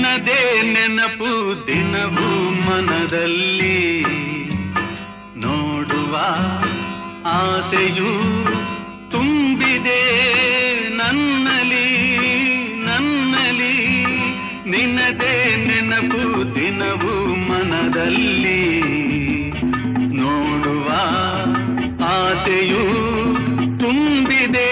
ನಿನದೇ ನೆನಪು ದಿನವೂ ಮನದಲ್ಲಿ ನೋಡುವ ಆಸೆಯೂ ತುಂಬಿದೆ ನನ್ನಲ್ಲಿ ನನ್ನಲ್ಲಿ ನಿನದೇ ನೆನಪು ದಿನವೂ ಮನದಲ್ಲಿ ನೋಡುವ ಆಸೆಯೂ ತುಂಬಿದೆ